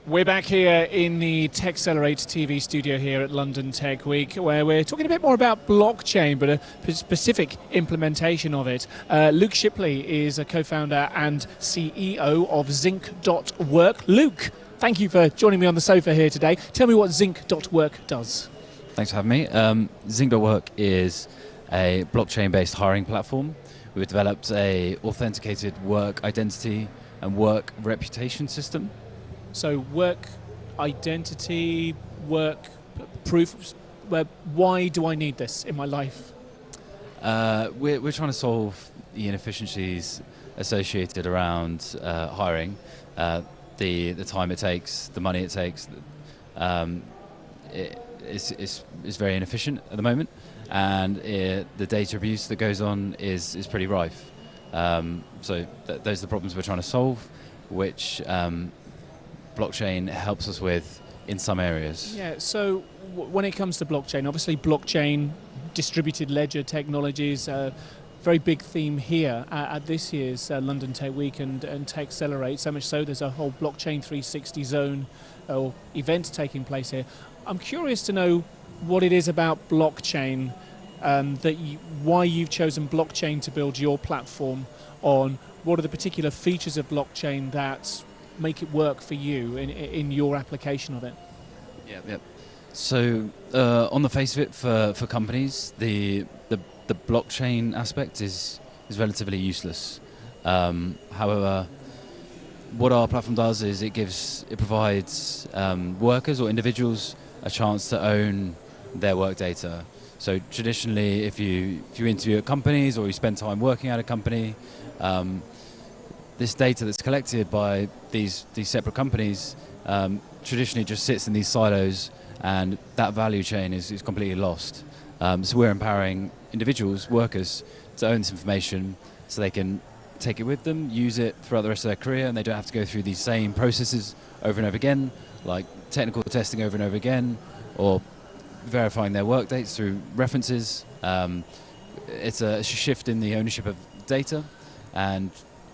We're back here in the TechXLR8 TV studio here at London Tech Week, where we're talking a bit more about blockchain, but a specific implementation of it. Luke Shipley is a co-founder and CEO of Zinc.Work. Luke, thank you for joining me on the sofa here today. Tell me what Zinc.Work does. Thanks for having me. Zinc.Work is a blockchain-based hiring platform. We've developed a authenticated work identity and work reputation system. So work identity, work proof, why do I need this in my life? We're trying to solve the inefficiencies associated around hiring, the time it takes, the money it takes. It's very inefficient at the moment, and the data abuse that goes on is pretty rife. So those are the problems we're trying to solve, which blockchain helps us with in some areas. Yeah, so when it comes to blockchain, obviously blockchain, distributed ledger technologies, very big theme here at this year's London Tech Week and TechXLR8, so much so there's a whole blockchain 360 zone or event taking place here. I'm curious to know what it is about blockchain, why you've chosen blockchain to build your platform on. What are the particular features of blockchain that make it work for you in your application of it? Yeah. So on the face of it, for companies, the blockchain aspect is relatively useless. However, what our platform does is it provides workers or individuals a chance to own their work data. So traditionally, if you interview at companies or you spend time working at a company, this data that's collected by these separate companies traditionally just sits in these silos, and that value chain is completely lost. So we're empowering individuals, workers, to own this information so they can take it with them, use it throughout the rest of their career, and they don't have to go through these same processes over and over again, like technical testing over and over again, or verifying their work dates through references. It's a shift in the ownership of data, and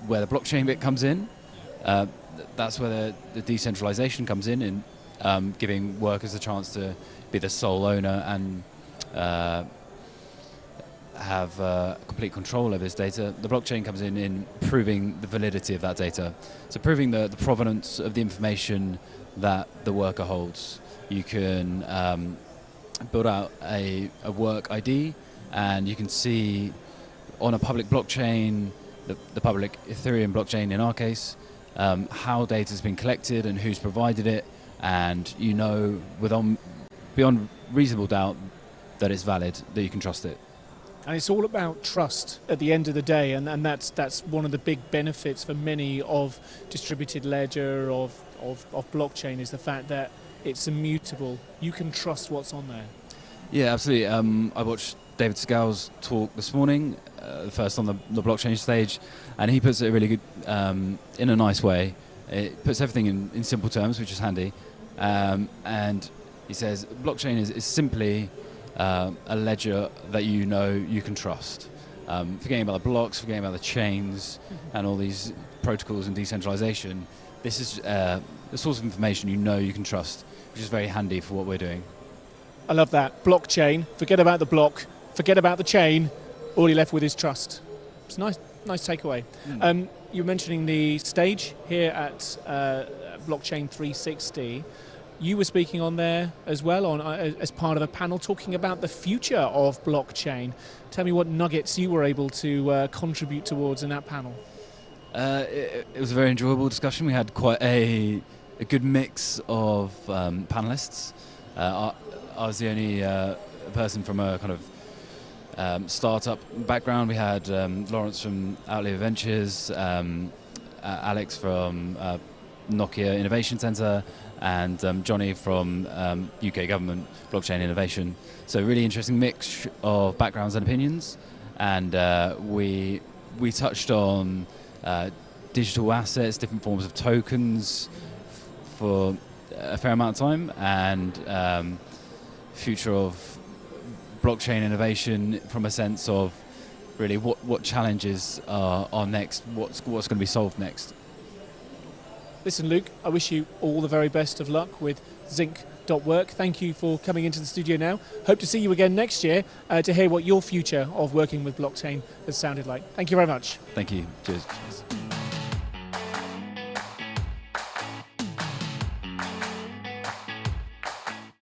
where the blockchain bit comes in, that's where the decentralization comes in giving workers a chance to be the sole owner and have complete control over this data. The blockchain comes in proving the validity of that data. So proving the provenance of the information that the worker holds. You can build out a work ID, and you can see on a public blockchain, the public Ethereum blockchain in our case, how data has been collected and who's provided it, and you know beyond reasonable doubt that it's valid, that you can trust it. And it's all about trust at the end of the day, and that's one of the big benefits for many of distributed ledger, of blockchain, is the fact that it's immutable. You can trust what's on there. Yeah, absolutely. I watched David Skal's talk this morning, first on the blockchain stage, and he puts it really good, in a nice way. It puts everything in simple terms, which is handy. And he says blockchain is simply a ledger that you can trust. Forgetting about the blocks, forgetting about the chains, and all these protocols and decentralization. This is the source of information you can trust, which is very handy for what we're doing. I love that. Blockchain, forget about the block, forget about the chain, all you're left with is trust. It's a nice takeaway. You were mentioning the stage here at Blockchain 360. You were speaking on there as well as part of a panel talking about the future of blockchain. Tell me what nuggets you were able to contribute towards in that panel. It was a very enjoyable discussion. We had quite a good mix of panelists. I was the only person from a kind of startup background. We had Lawrence from Outlier Ventures, Alex from Nokia Innovation Centre, and Johnny from UK Government Blockchain Innovation. So really interesting mix of backgrounds and opinions, and we touched on digital assets, different forms of tokens for a fair amount of time, and future of blockchain innovation from a sense of really what challenges are next, what's going to be solved next. Listen, Luke, I wish you all the very best of luck with Zinc.work. Thank you for coming into the studio now. Hope to see you again next year to hear what your future of working with blockchain has sounded like. Thank you very much. Thank you. Cheers.